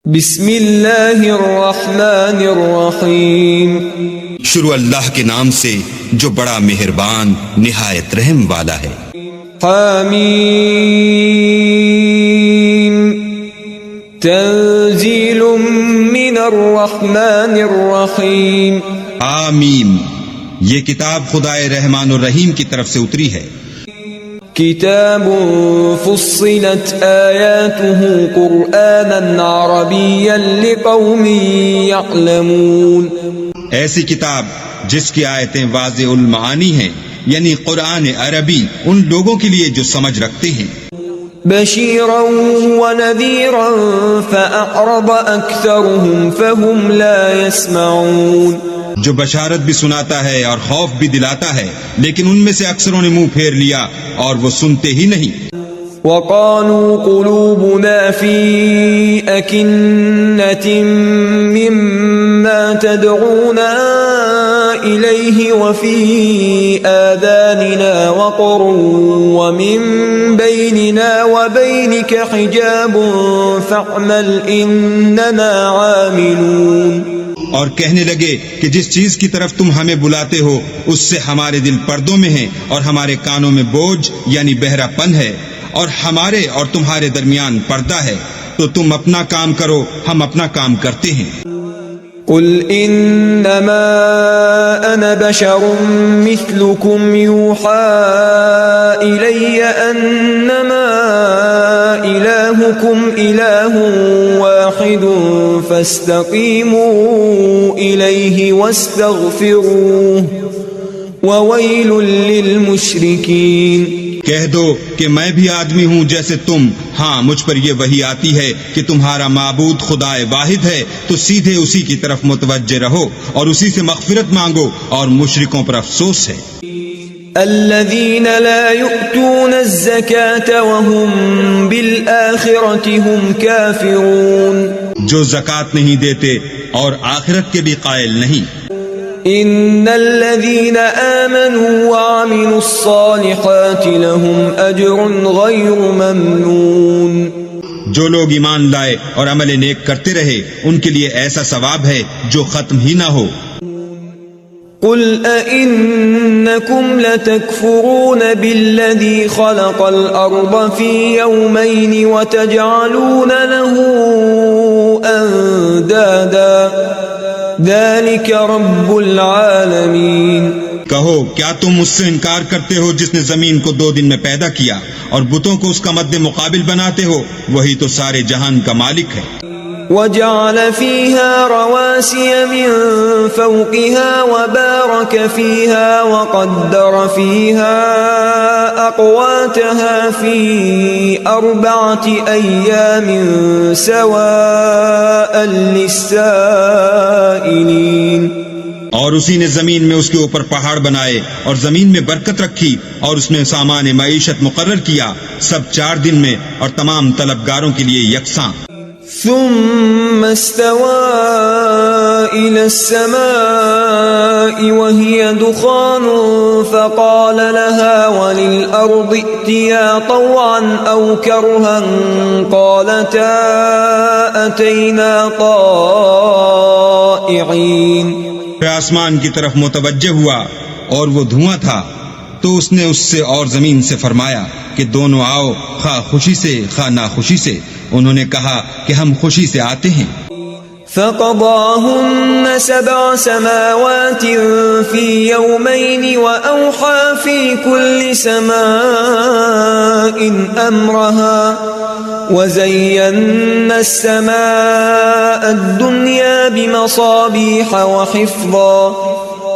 بسم اللہ الرحمن الرحیم، شروع اللہ کے نام سے جو بڑا مہربان نہایت رحم والا ہے۔ حامیم، تنزیل من الرحمن الرحیم۔ آمین، یہ کتاب خدائے رحمان الرحیم کی طرف سے اتری ہے۔ کتاب فصلت آیاته قرآنا عربیا لقوم یعلمون۔ ایسی کتاب جس کی آیتیں واضح المعانی ہیں، یعنی قرآن عربی ان لوگوں کے لیے جو سمجھ رکھتے ہیں۔ بشیرا ونذیرا فأعرض اکثرهم فهم لا يسمعون۔ جو بشارت بھی سناتا ہے اور خوف بھی دلاتا ہے، لیکن ان میں سے اکثروں نے منہ پھیر لیا اور وہ سنتے ہی نہیں۔ وقالوا قلوبنا في أكنة مما تدعونا إليه وفي آذاننا وقر ومن بيننا وبينك حجاب فاعمل إننا عاملون۔ اور کہنے لگے کہ جس چیز کی طرف تم ہمیں بلاتے ہو اس سے ہمارے دل پردوں میں ہیں اور ہمارے کانوں میں بوجھ یعنی بہرا پن ہے، اور ہمارے اور تمہارے درمیان پردہ ہے، تو تم اپنا کام کرو، ہم اپنا کام کرتے ہیں۔ قل انما انا بشر مثلكم يوحى الي انما الهكم اله واحد فاستقيموا اليه واستغفروه وويل للمشركين۔ کہہ دو کہ میں بھی آدمی ہوں جیسے تم، ہاں مجھ پر یہ وحی آتی ہے کہ تمہارا معبود خدائے واحد ہے، تو سیدھے اسی کی طرف متوجہ رہو اور اسی سے مغفرت مانگو، اور مشرکوں پر افسوس ہے۔ الذين لا يؤتون الزكاة وهم بالآخرة هم كافرون۔ جو زکوٰۃ نہیں دیتے اور آخرت کے بھی قائل نہیں۔ ان الذين آمنوا وعملوا الصالحات لهم اجر غير ممنون۔ جو لوگ ایمان لائے اور عمل نیک کرتے رہے ان کے لیے ایسا ثواب ہے جو ختم ہی نہ ہو۔ قل أئنكم لتكفرون بالذي خلق الأرض في يومين وتجعلون له أندادا ذلك رب العالمین۔ کہو کیا تم اس سے انکار کرتے ہو جس نے زمین کو 2 دن میں پیدا کیا اور بتوں کو اس کا مد مقابل بناتے ہو؟ وہی تو سارے جہان کا مالک ہے۔ وجعل فيها رواسي من فوقها وبارك فيها وقدر فيها أقواتها في 4 أيام سواء للسائلين۔ اور اسی نے زمین میں اس کے اوپر پہاڑ بنائے اور زمین میں برکت رکھی اور اس میں سامان معیشت مقرر کیا، سب 4 دن میں اور تمام طلبگاروں کے لیے یکساں۔ ثم استوى إلى السماء وهي دخان فقال لها وللأرض ائتيا طوعا أو كرها قالتا أتينا طائعين۔ پھر آسمان کی طرف متوجہ ہوا اور وہ دھواں تھا، تو اس نے اس سے اور زمین سے فرمایا کہ دونوں آؤ، خواہ خوشی سے خواہ ناخوشی سے۔ انہوں نے کہا کہ ہم خوشی سے آتے ہیں۔ فقضاهن 7 سماوات في يومين وأوحى في كل سماء أمرها وزينا السماء الدنيا بمصابيح وحفظا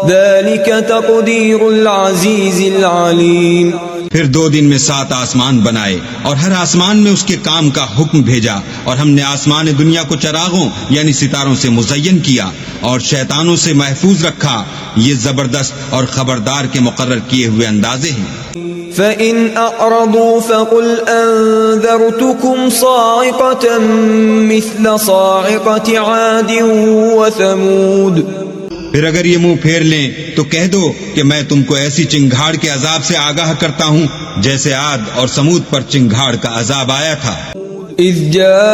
ذلك تقدير العزيز العليم۔ پھر 2 دن میں 7 آسمان بنائے اور ہر آسمان میں اس کے کام کا حکم بھیجا، اور ہم نے آسمان دنیا کو چراغوں یعنی ستاروں سے مزین کیا اور شیطانوں سے محفوظ رکھا۔ یہ زبردست اور خبردار کے مقرر کیے ہوئے اندازے ہیں۔ فَإِنْ أَعْرَضُوا فَقُلْ أَنذَرْتُكُمْ صَاعِقَةً مِثْلَ صَاعِقَةِ عَادٍ وَثَمُودَ۔ پھر اگر یہ منہ پھیر لیں تو کہہ دو کہ میں تم کو ایسی چنگھاڑ کے عذاب سے آگاہ کرتا ہوں جیسے عاد اور سمود پر چنگھاڑ کا عذاب آیا تھا۔ إذ جاءتهم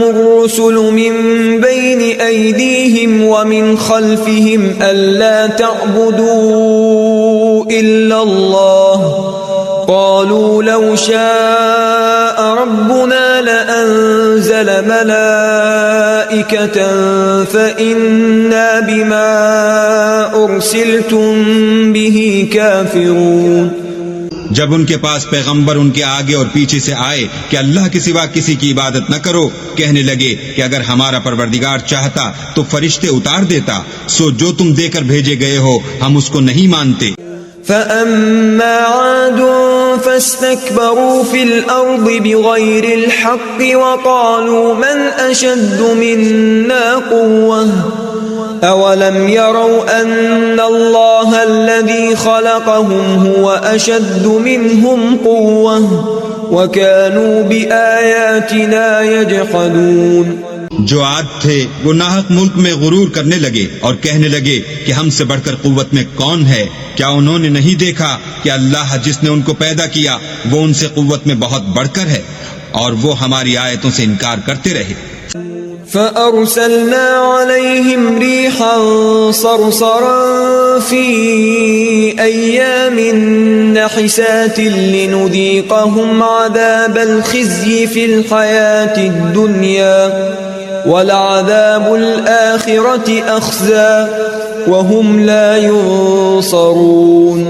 الرسل من بين أيديهم ومن خلفهم ألا تعبدوا إلا الله قالوا لو شاء ربنا لأنزل ملائكة فإنا بما أرسلتم به كافرون. جب ان کے پاس پیغمبر ان کے آگے اور پیچھے سے آئے کہ اللہ کے سوا کسی کی عبادت نہ کرو، کہنے لگے کہ اگر ہمارا پروردگار چاہتا تو فرشتے اتار دیتا، سو جو تم دے کر بھیجے گئے ہو ہم اس کو نہیں مانتے. فأما عاد فاستكبروا في الأرض بغير الحق وقالوا من أشد منا قوة أولم يروا أن الله الذي خلقهم هو أشد منهم قوة وكانوا بآياتنا يجحدون. جو عاد تھے وہ ناحق ملک میں غرور کرنے لگے اور کہنے لگے کہ ہم سے بڑھ کر قوت میں کون ہے. کیا انہوں نے نہیں دیکھا کہ اللہ جس نے ان کو پیدا کیا وہ ان سے قوت میں بہت بڑھ کر ہے، اور وہ ہماری آیتوں سے انکار کرتے رہے. فأرسلنا عليهم ريحا صرصرا في أيام نحسات لنذيقهم عذاب الخزي في الحياة الدنيا ولعذاب الآخرة أخزى وهم لا ينصرون.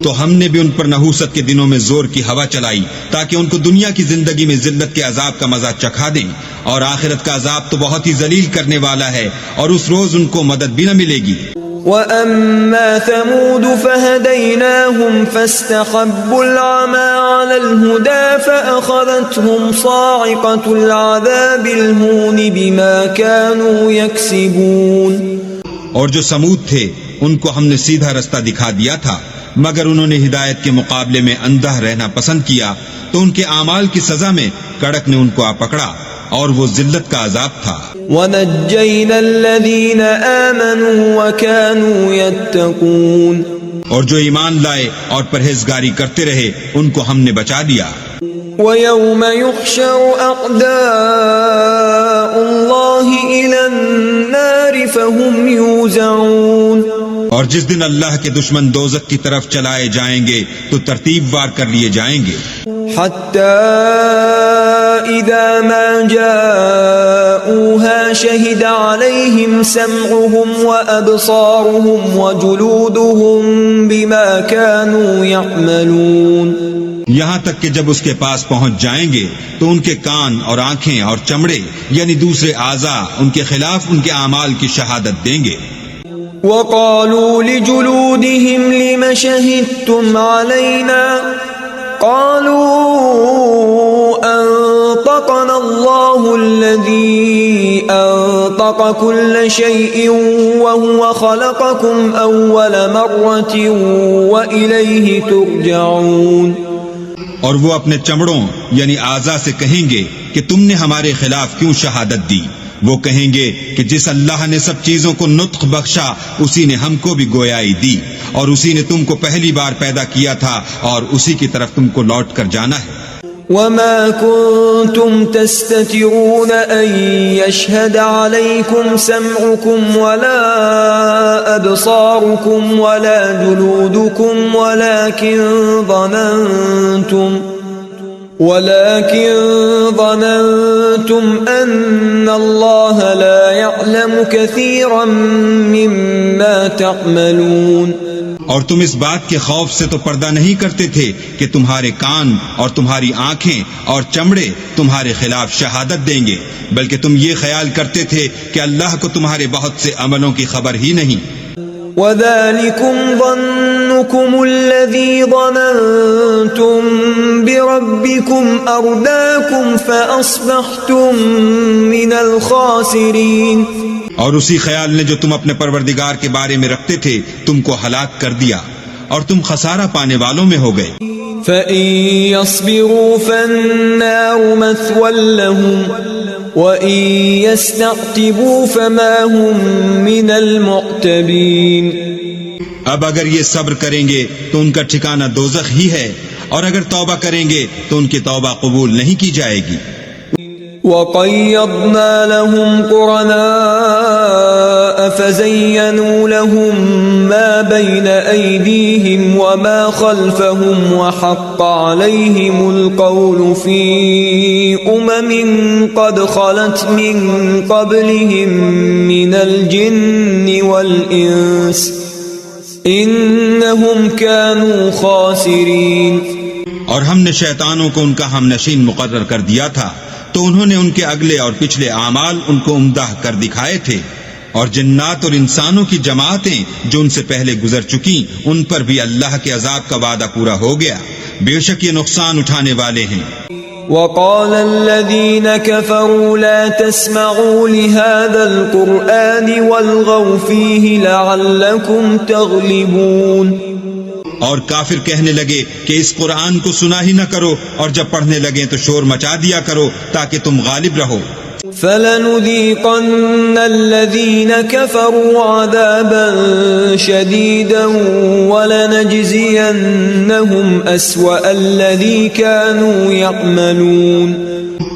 تو ہم نے بھی ان پر نحوست کے دنوں میں زور کی ہوا چلائی تاکہ ان کو دنیا کی زندگی میں ذلت کے عذاب کا مزہ چکھا دیں، اور آخرت کا عذاب تو بہت ہی ذلیل کرنے والا ہے اور اس روز ان کو مدد بھی نہ ملے گی. وَأَمَّا ثَمُودُ فَهَدَيْنَاهُمْ فَاسْتَحَبُّوا الْعَمَى عَلَى الْهُدَى فَأَخَذَتْهُمْ صَاعِقَةُ الْعَذَابِ الْهُونِ بِمَا كَانُوا يَكْسِبُونَ. اور جو سمود تھے ان کو ہم نے سیدھا رستہ دکھا دیا تھا، مگر انہوں نے ہدایت کے مقابلے میں اندھا رہنا پسند کیا تو ان کے اعمال کی سزا میں کڑک نے ان کو آ پکڑا، اور وہ ذلت کا عذاب تھا. وَنَجَّيْنَا الَّذِينَ آمَنُوا وَكَانُوا يَتَّقُونَ. اور جو ایمان لائے اور پرہیزگاری کرتے رہے ان کو ہم نے بچا لیا. وَيَوْمَ يُحْشَرُ أَعْدَاءُ اللَّهِ إِلَى النَّارِ فَهُمْ يُوزَعُونَ. اور جس دن اللہ کے دشمن دوزخ کی طرف چلائے جائیں گے تو ترتیب وار کر لیے جائیں گے. حَتَّى إِذَا مَا جَاءُوهَا شَهِدَ عَلَيْهِمْ سَمْعُهُمْ وَأَبْصَارُهُمْ وَجُلُودُهُمْ بِمَا كَانُوا يَعْمَلُونَ. یہاں تک کہ جب اس کے پاس پہنچ جائیں گے تو ان کے کان اور آنکھیں اور چمڑے یعنی دوسرے اعضاء ان کے خلاف ان کے اعمال کی شہادت دیں گے. وَقَالُوا لِجُلُودِهِمْ لِمَ شَهِدتُّمْ عَلَيْنَا قَالُوا أَنطَقَنَا اللَّهُ الَّذِي أَنطَقَ كُلَّ شَيْءٍ وَهُوَ خَلَقَكُمْ أَوَّلَ مَرَّةٍ وَإِلَيْهِ تُرْجَعُونَ. اور وہ اپنے چمڑوں یعنی اعضاء سے کہیں گے کہ تم نے ہمارے خلاف کیوں شہادت دی؟ وہ کہیں گے کہ جس اللہ نے سب چیزوں کو نطق بخشا اسی نے ہم کو بھی گویائی دی، اور اسی نے تم کو پہلی بار پیدا کیا تھا اور اسی کی طرف تم کو لوٹ کر جانا ہے. وَمَا كُنتُمْ تَسْتَتِرُونَ أَن يَشْهَدَ عَلَيْكُمْ سَمْعُكُمْ وَلَا أَبْصَارُكُمْ وَلَا جُلُودُكُمْ ولكن ظننتم أن الله لا يعلم كثيرا مما تعملون. اور تم اس بات کے خوف سے تو پردہ نہیں کرتے تھے کہ تمہارے کان اور تمہاری آنکھیں اور چمڑے تمہارے خلاف شہادت دیں گے، بلکہ تم یہ خیال کرتے تھے کہ اللہ کو تمہارے بہت سے عملوں کی خبر ہی نہیں. وَذَلِكُمْ ظَنُّكُمُ الَّذِي ظَنَنْتُمْ بِرَبِّكُمْ أَرْدَاكُمْ فَأَصْبَحْتُمْ مِنَ الْخَاسِرِينَ. اور اسی خیال نے جو تم اپنے پروردگار کے بارے میں رکھتے تھے تم کو ہلاک کر دیا اور تم خسارہ پانے والوں میں ہو گئے. فَإِن يَصْبِرُوا فَالنَّارُ مَثْوًى لَهُمْ وَإِن يَسْتَعْتِبُوا فَمَا هُمْ مِنَ الْمُعْتَبِينَ. اب اگر یہ صبر کریں گے تو ان کا ٹھکانہ دوزخ ہی ہے، اور اگر توبہ کریں گے تو ان کی توبہ قبول نہیں کی جائے گی۔ وَقَيَّضْنَا لَهُمْ قُرَنَاءَ فَزَيَّنُوا لَهُم مَّا بَيْنَ أَيْدِيهِمْ وَمَا خَلْفَهُمْ وَحَقَّ عَلَيْهِمُ الْقَوْلُ فِي أُمَمٍ قَدْ خَلَتْ مِن قَبْلِهِم مِّنَ الْجِنِّ وَالْإِنسِ إِنَّهُمْ كَانُوا خَاسِرِينَ۔ اور ہم نے شیطانوں کو ان کا ہم نشین مقرر کر دیا تھا، تو انہوں نے ان کے اگلے اور پچھلے اعمال ان کو عمدہ کر دکھائے تھے، اور جنات اور انسانوں کی جماعتیں جو ان سے پہلے گزر چکی ان پر بھی اللہ کے عذاب کا وعدہ پورا ہو گیا، بے شک یہ نقصان اٹھانے والے ہیں۔ وَقَالَ الَّذِينَ كَفَرُوا لَا تَسْمَعُوا لِهَذَا الْقُرْآنِ وَالْغَوْا فِيهِ لَعَلَّكُمْ تَغْلِبُونَ۔ اور کافر کہنے لگے کہ اس قرآن کو سنا ہی نہ کرو، اور جب پڑھنے لگیں تو شور مچا دیا کرو تاکہ تم غالب رہو۔ فَلَنُذِيقَنَّ الَّذِينَ كَفَرُوا عَذَابًا شَدِيدًا وَلَنَجْزِيَنَّهُمْ أَسْوَأَ الَّذِي كَانُوا يَعْمَلُونَ۔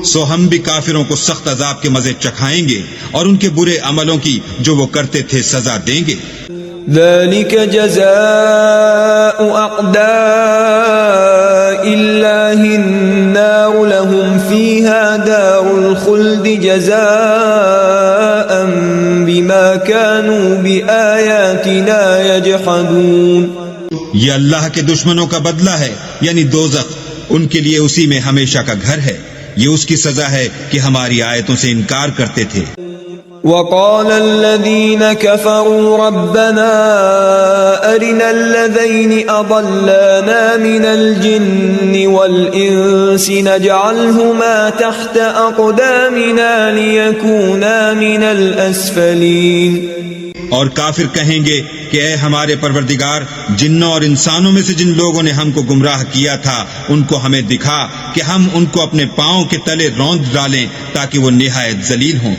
سو ہم بھی کافروں کو سخت عذاب کے مزے چکھائیں گے اور ان کے برے عملوں کی جو وہ کرتے تھے سزا دیں گے۔ ذَلِكَ جَزَاءُ أَعْدَاءِ اللَّهِ النَّارُ لَهُمْ فِيهَا دَارُ الْخُلْدِ جَزَاءً بِمَا كَانُوا بِآيَاتِنَا يَجْحَدُونَ۔ یہ اللہ کے دشمنوں کا بدلہ ہے، یعنی دوزخ، ان کے لیے اسی میں ہمیشہ کا گھر ہے، یہ اس کی سزا ہے کہ ہماری آیتوں سے انکار کرتے تھے۔ وَقَالَ الَّذِينَ كَفَرُوا رَبَّنَا أَرِنَا الَّذَيْنِ أَضَلَّانَا مِنَ الْجِنِّ وَالْإِنسِ نَجْعَلْهُمَا تَحْتَ أَقْدَامِنَا لِيَكُونَا مِنَ الْأَسْفَلِينَ۔ اور کافر کہیں گے کہ اے ہمارے پروردگار، جنوں اور انسانوں میں سے جن لوگوں نے ہم کو گمراہ کیا تھا ان کو ہمیں دکھا کہ ہم ان کو اپنے پاؤں کے تلے روند ڈالیں تاکہ وہ نہایت ذلیل ہوں۔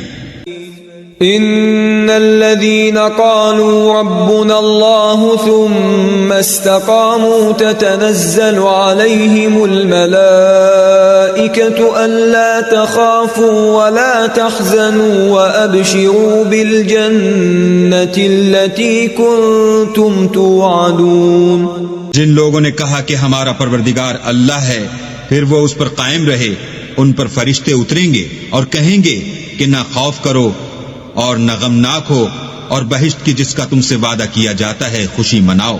ان الذين قالوا ربنا الله ثم استقاموا تتنزل عليهم الملائكة ألا تخافوا ولا تحزنوا وأبشروا بالجنة التي كنتم توعدون۔ جن لوگوں نے کہا کہ ہمارا پروردگار اللہ ہے، پھر وہ اس پر قائم رہے، ان پر فرشتے اتریں گے اور کہیں گے کہ نہ خوف کرو اور نہ غمناک ہو، اور بہشت کی جس کا تم سے وعدہ کیا جاتا ہے خوشی مناؤ۔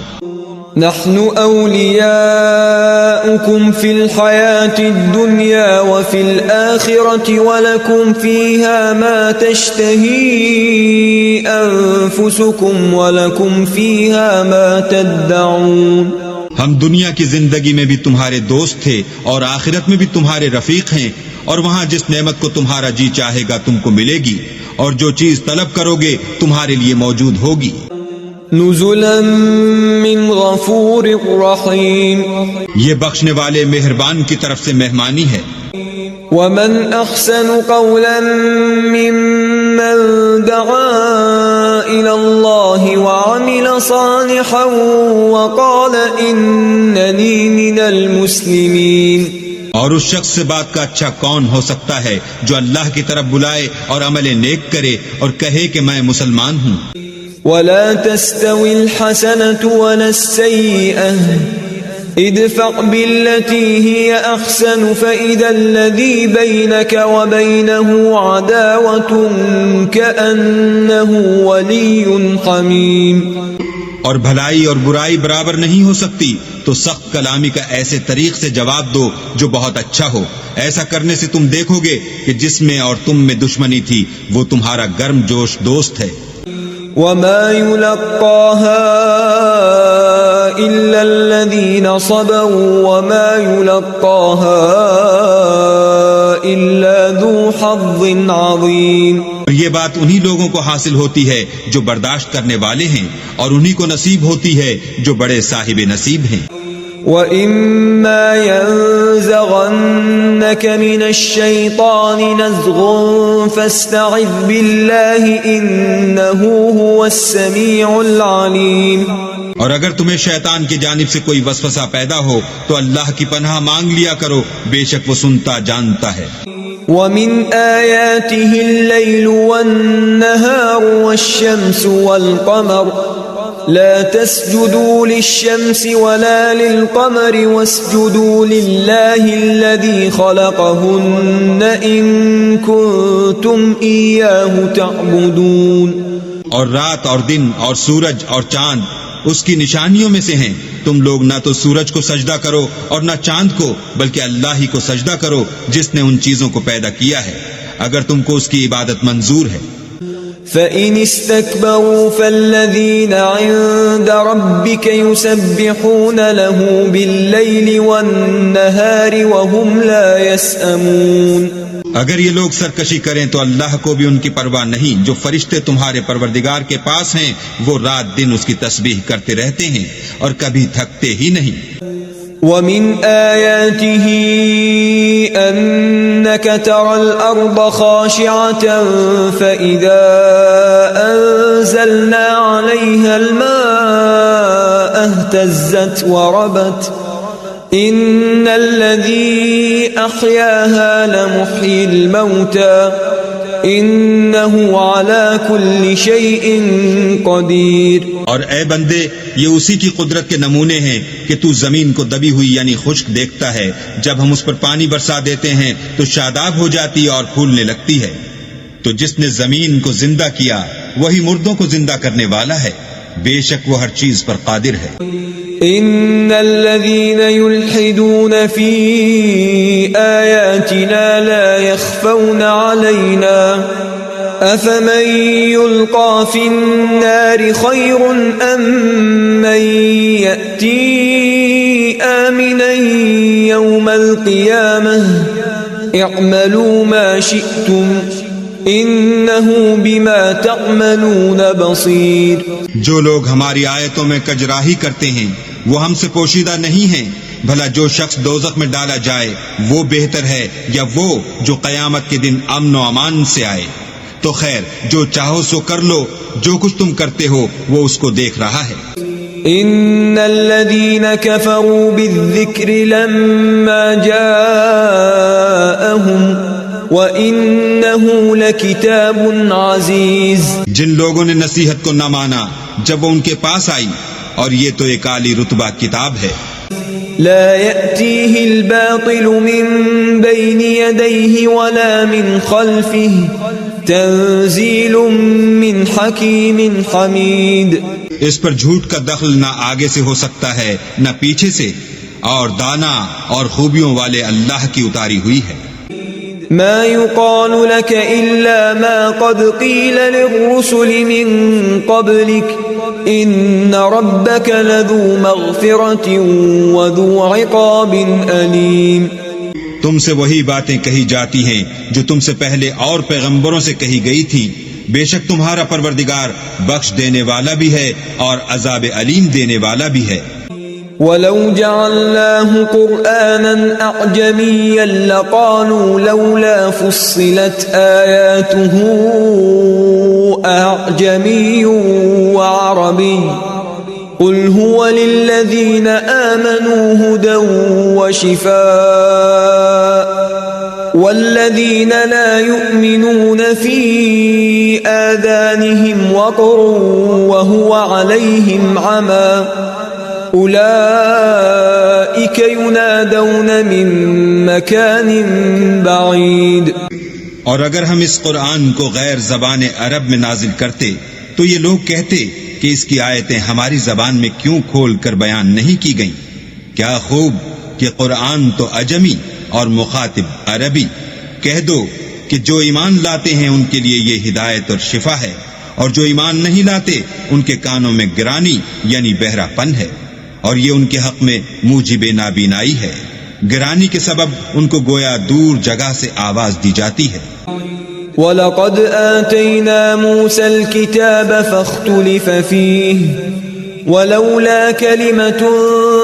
نحن اولیاؤکم فی الحیاة الدنیا وفی الآخرة ولکم فیہا ما تشتہی انفسکم ولکم فیہا ما تدعون۔ ہم دنیا کی زندگی میں بھی تمہارے دوست تھے اور آخرت میں بھی تمہارے رفیق ہیں، اور وہاں جس نعمت کو تمہارا جی چاہے گا تم کو ملے گی، اور جو چیز طلب کرو گے تمہارے لیے موجود ہوگی۔ نزلا من غفور رحیم، یہ بخشنے والے مہربان کی طرف سے مہمانی ہے۔ ومن احسن قولا ممن دعا الى اللہ وعمل صالحا وقال اننی من المسلمین۔ اور اس شخص سے بات کا اچھا کون ہو سکتا ہے جو اللہ کی طرف بلائے اور عمل نیک کرے اور کہے کہ میں مسلمان ہوں۔ ولا تستوي الحسنة ولا السيئة ادفع بالتي هي أحسن فإذا الذي بينك وبينه عداوة كأنه ولي حميم۔ اور بھلائی اور برائی برابر نہیں ہو سکتی، تو سخت کلامی کا ایسے طریق سے جواب دو جو بہت اچھا ہو، ایسا کرنے سے تم دیکھو گے کہ جس میں اور تم میں دشمنی تھی وہ تمہارا گرم جوش دوست ہے۔ وما يلقاها إلا الذين صبروا وما يلقاها إلا ذو حظ عظيم۔ یہ بات انہی لوگوں کو حاصل ہوتی ہے جو برداشت کرنے والے ہیں، اور انہی کو نصیب ہوتی ہے جو بڑے صاحب نصیب ہیں۔ وَإِمَّا يَنزَغَنَّكَ مِنَ الشَّيْطَانِ نَزْغٌ فَاسْتَعِذْ بِاللَّهِ إِنَّهُ هُوَ السَّمِيعُ الْعَلِيمُ۔ اور اگر تمہیں شیطان کی جانب سے کوئی وسوسہ پیدا ہو تو اللہ کی پناہ مانگ لیا کرو، بے شک وہ سنتا جانتا ہے۔ وَمِنْ آيَاتِهِ اللَّيْلُ وَالنَّهَارُ وَالشَّمْسُ وَالْقَمَرُ لَا تَسْجُدُوا لِلشَّمْسِ وَلَا لِلْقَمَرِ وَاسْجُدُوا لِلَّهِ الَّذِي خَلَقَهُنَّ إِن كُنتُمْ إِيَّاهُ تَعْبُدُونَ۔ اور رات اور دن اور سورج اور چاند اس کی نشانیوں میں سے ہیں، تم لوگ نہ تو سورج کو سجدہ کرو اور نہ چاند کو، بلکہ اللہ ہی کو سجدہ کرو جس نے ان چیزوں کو پیدا کیا ہے، اگر تم کو اس کی عبادت منظور ہے۔ فَإِنِ اسْتَكْبَرُوا فَالَّذِينَ عِندَ رَبِّكَ يُسَبِّحُونَ لَهُ بِاللَّيْلِ وَالنَّهَارِ وَهُمْ لَا يَسْأَمُونَ۔ اگر یہ لوگ سرکشی کریں تو اللہ کو بھی ان کی پرواہ نہیں، جو فرشتے تمہارے پروردگار کے پاس ہیں وہ رات دن اس کی تسبیح کرتے رہتے ہیں اور کبھی تھکتے ہی نہیں۔ وَمِنْ آيَاتِهِ أَنَّكَ تَرَى الْأَرْضَ خَاشِعَةً فَإِذَا أَنزَلْنَا عَلَيْهَا الْمَاءَ اهْتَزَّتْ وَرَبَتْ إِنَّ الَّذِي أَحْيَاهَا لَمُحْيِي الْمَوْتَى إِنَّهُ عَلَى كُلِّ شَيْءٍ قَدِيرٌ۔ اور اے بندے، یہ اسی کی قدرت کے نمونے ہیں کہ تو زمین کو دبی ہوئی یعنی خشک دیکھتا ہے، جب ہم اس پر پانی برسا دیتے ہیں تو شاداب ہو جاتی اور پھولنے لگتی ہے۔ تو جس نے زمین کو زندہ کیا وہی مردوں کو زندہ کرنے والا ہے، بے شک وہ ہر چیز پر قادر ہے۔ ان الذين يلحدون في آياتنا لا يخفون علينا افمن يلقى في النار خير ام من يأتي آمنا يوم القيامة اعملوا ما شئتم انہو بما تعملون بصیر۔ جو لوگ ہماری آیتوں میں کجراہی کرتے ہیں وہ ہم سے پوشیدہ نہیں ہیں، بھلا جو شخص دوزخ میں ڈالا جائے وہ بہتر ہے یا وہ جو قیامت کے دن امن و امان سے آئے؟ تو خیر جو چاہو سو کر لو، جو کچھ تم کرتے ہو وہ اس کو دیکھ رہا ہے۔ ان الذين كفروا بالذكر لما جاءهم وَإِنَّهُ لَكِتَابٌ عَزِيزٌ۔ جن لوگوں نے نصیحت کو نہ مانا جب وہ ان کے پاس آئی، اور یہ تو ایک عالی رتبہ کتاب ہے۔ لا يأتيه الباطل من بين يديه ولا من خلفه تنزيل من حكيم حميد۔ اس پر جھوٹ کا دخل نہ آگے سے ہو سکتا ہے نہ پیچھے سے، اور دانا اور خوبیوں والے اللہ کی اتاری ہوئی ہے۔ ما يقال لك إلا ما قد قيل للرسل من قبلك إن ربك لذو مغفرة وذو عقاب أليم۔ تم سے وہی باتیں کہی جاتی ہیں جو تم سے پہلے اور پیغمبروں سے کہی گئی تھی، بے شک تمہارا پروردگار بخش دینے والا بھی ہے اور عذاب علیم دینے والا بھی ہے۔ وَلَوْ جَعَلْنَاهُ قُرْآنًا أَعْجَمِيًّا لَقَالُوا لَوْلَا فُصِّلَتْ آيَاتُهُ أَعْجَمِيٌّ وَعَرَبِيٌّ قُلْ هُوَ لِلَّذِينَ آمَنُوا هُدًى وَشِفَاءٌ وَالَّذِينَ لَا يُؤْمِنُونَ فِي آذَانِهِمْ وَقْرٌ وَهُوَ عَلَيْهِمْ عَمًى اولئک ینادون من مکان بعید۔ اور اگر ہم اس قرآن کو غیر زبان عرب میں نازل کرتے تو یہ لوگ کہتے کہ اس کی آیتیں ہماری زبان میں کیوں کھول کر بیان نہیں کی گئیں؟ کیا خوب کہ قرآن تو عجمی اور مخاطب عربی۔ کہہ دو کہ جو ایمان لاتے ہیں ان کے لیے یہ ہدایت اور شفا ہے، اور جو ایمان نہیں لاتے ان کے کانوں میں گرانی یعنی بہرا پن ہے، اور یہ ان کے حق میں موجب نابینائی ہے۔ گرانی کے سبب ان کو گویا دور جگہ سے آواز دی جاتی ہے۔ وَلَقَدْ آتَيْنَا مُوسَى الْكِتَابَ فَاخْتُلِفَ فِيهِ وَلَوْلَا كَلِمَةٌ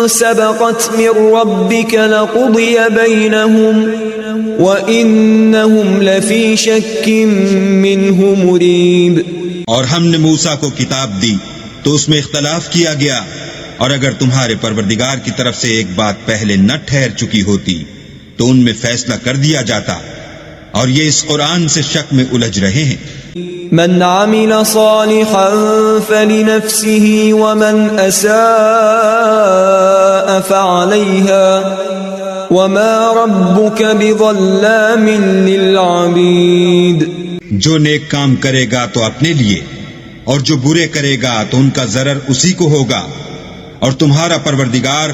سَبَقَتْ مِنْ رَبِّكَ لَقُضِيَ بَيْنَهُمْ وَإِنَّهُمْ لَفِي شَكٍّ مِّنْهُ مُرِيبٍ۔ اور ہم نے موسیٰ کو کتاب دی تو اس میں اختلاف کیا گیا، اور اگر تمہارے پروردگار کی طرف سے ایک بات پہلے نہ ٹھہر چکی ہوتی تو ان میں فیصلہ کر دیا جاتا، اور یہ اس قرآن سے شک میں الجھ رہے ہیں۔ من عمل صالحا فلنفسه ومن أساء فعليها وما ربك بظلام للعبيد۔ جو نیک کام کرے گا تو اپنے لیے، اور جو برے کرے گا تو ان کا ضرر اسی کو ہوگا، اور تمہارا پروردگار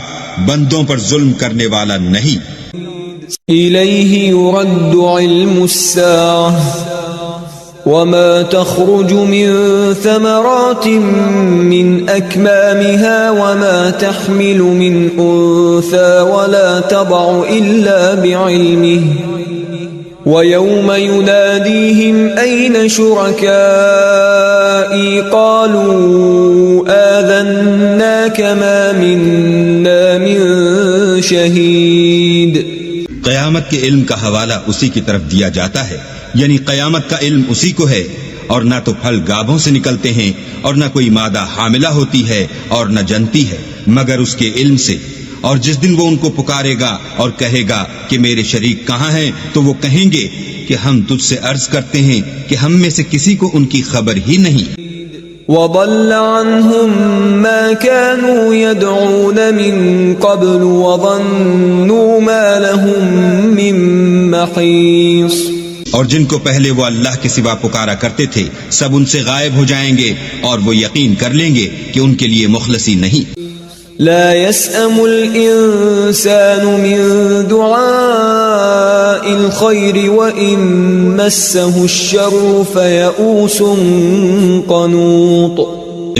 بندوں پر ظلم کرنے والا نہیں۔ إليه يرد علم الساعة وما تخرج من ثمرات من أكمامها وما تحمل من أنثى ولا تضع إلا بعلمه ويوم يناديهم أين شركائي قالوا آذناك ما منا من شهيد۔ قیامت کے علم کا حوالہ اسی کی طرف دیا جاتا ہے، یعنی قیامت کا علم اسی کو ہے، اور نہ تو پھل گابھوں سے نکلتے ہیں اور نہ کوئی مادہ حاملہ ہوتی ہے اور نہ جنتی ہے مگر اس کے علم سے۔ اور جس دن وہ ان کو پکارے گا اور کہے گا کہ میرے شریک کہاں ہیں، تو وہ کہیں گے کہ ہم تجھ سے عرض کرتے ہیں کہ ہم میں سے کسی کو ان کی خبر ہی نہیں۔ وضل عنهم ما كانوا يدعون من قبل وظنوا ما لهم من محيص۔ اور جن کو پہلے وہ اللہ کے سوا پکارا کرتے تھے سب ان سے غائب ہو جائیں گے، اور وہ یقین کر لیں گے کہ ان کے لیے مخلصی نہیں۔ لا يسأم الإنسان من دعاء الخير وإن مسه الشر فيئوس قنوط۔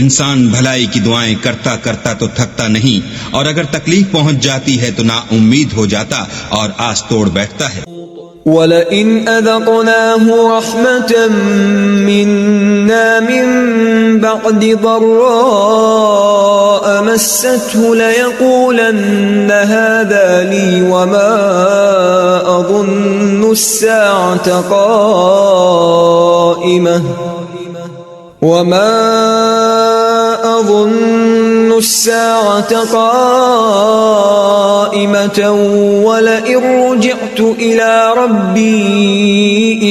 انسان بھلائی کی دعائیں کرتا کرتا تو تھکتا نہیں، اور اگر تکلیف پہنچ جاتی ہے تو نا امید ہو جاتا اور آس توڑ بیٹھتا ہے۔ وَلَئِنْ أَذَقْنَاهُ رَحْمَةً مِنَّا مِن بَعْدِ ضَرَّاءَ مَسَّتْهُ لَيَقُولَنَّ هَذَا لِي وَمَا أَظُنُّ السَّاعَةَ قائمة ولئن رجعت إلى ربي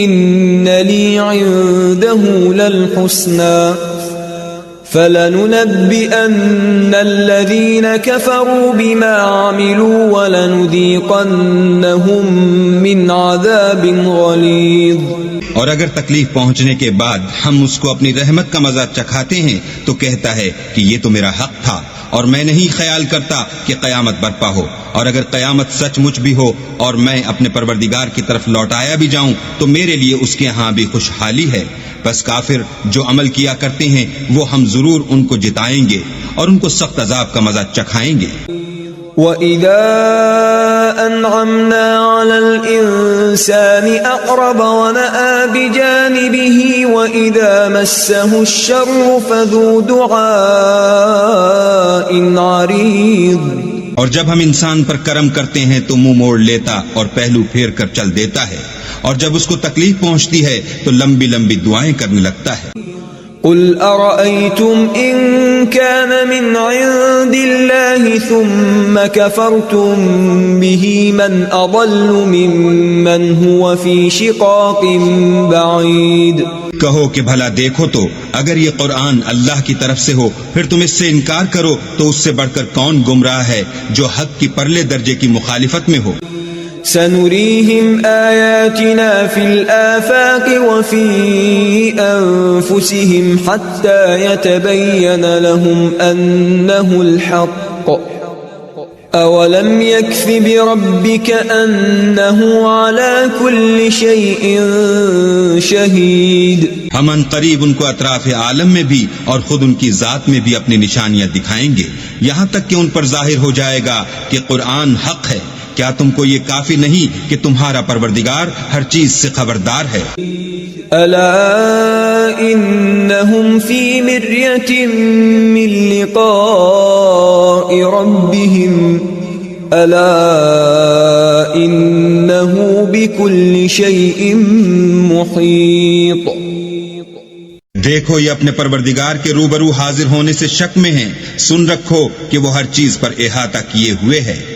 إن لي عنده للحسنى فلننبئن الذين كفروا بما عملوا ولنذيقنهم من عذاب غليظ۔ اور اگر تکلیف پہنچنے کے بعد ہم اس کو اپنی رحمت کا مزہ چکھاتے ہیں تو کہتا ہے کہ یہ تو میرا حق تھا، اور میں نہیں خیال کرتا کہ قیامت برپا ہو، اور اگر قیامت سچ مچ بھی ہو اور میں اپنے پروردگار کی طرف لوٹایا بھی جاؤں تو میرے لیے اس کے ہاں بھی خوشحالی ہے۔ بس کافر جو عمل کیا کرتے ہیں وہ ہم ضرور ان کو جتائیں گے اور ان کو سخت عذاب کا مزہ چکھائیں گے۔ وَإِذَا أَنْعَمْنَا عَلَى الْإِنسَانِ أَعْرَضَ وَنَأَىٰ بِجَانِبِهِ وَإِذَا مَسَّهُ الشَّرُّ فَذُو دُعَاءٍ عَرِيضٍ۔ اور جب ہم انسان پر کرم کرتے ہیں تو منہ موڑ لیتا اور پہلو پھیر کر چل دیتا ہے، اور جب اس کو تکلیف پہنچتی ہے تو لمبی لمبی دعائیں کرنے لگتا ہے۔ قل أرأيتم إن كان من عند الله ثم كفرتم به من أضل ممن هو في شقاق بعيد۔ کہو کہ بھلا دیکھو تو اگر یہ قرآن اللہ کی طرف سے ہو پھر تم اس سے انکار کرو تو اس سے بڑھ کر کون گمراہ ہے جو حق کی پرلے درجے کی مخالفت میں ہو۔ سنريهم آياتنا في الآفاق وفي أنفسهم حتى يتبين لهم أنه الحق أولم يكف بربك أنه على كل شيء شهيد۔ ہم ان قریب ان کو اطراف عالم میں بھی اور خود ان کی ذات میں بھی اپنی نشانیاں دکھائیں گے، یہاں تک کہ ان پر ظاہر ہو جائے گا کہ قرآن حق ہے۔ کیا تم کو یہ کافی نہیں کہ تمہارا پروردگار ہر چیز سے خبردار ہے؟ ألا إنهم في مرية من لقاء ربهم ألا إنه بكل شيء محيط۔ دیکھو یہ اپنے پروردگار کے روبرو حاضر ہونے سے شک میں ہیں، سن رکھو کہ وہ ہر چیز پر احاطہ کیے ہوئے ہے۔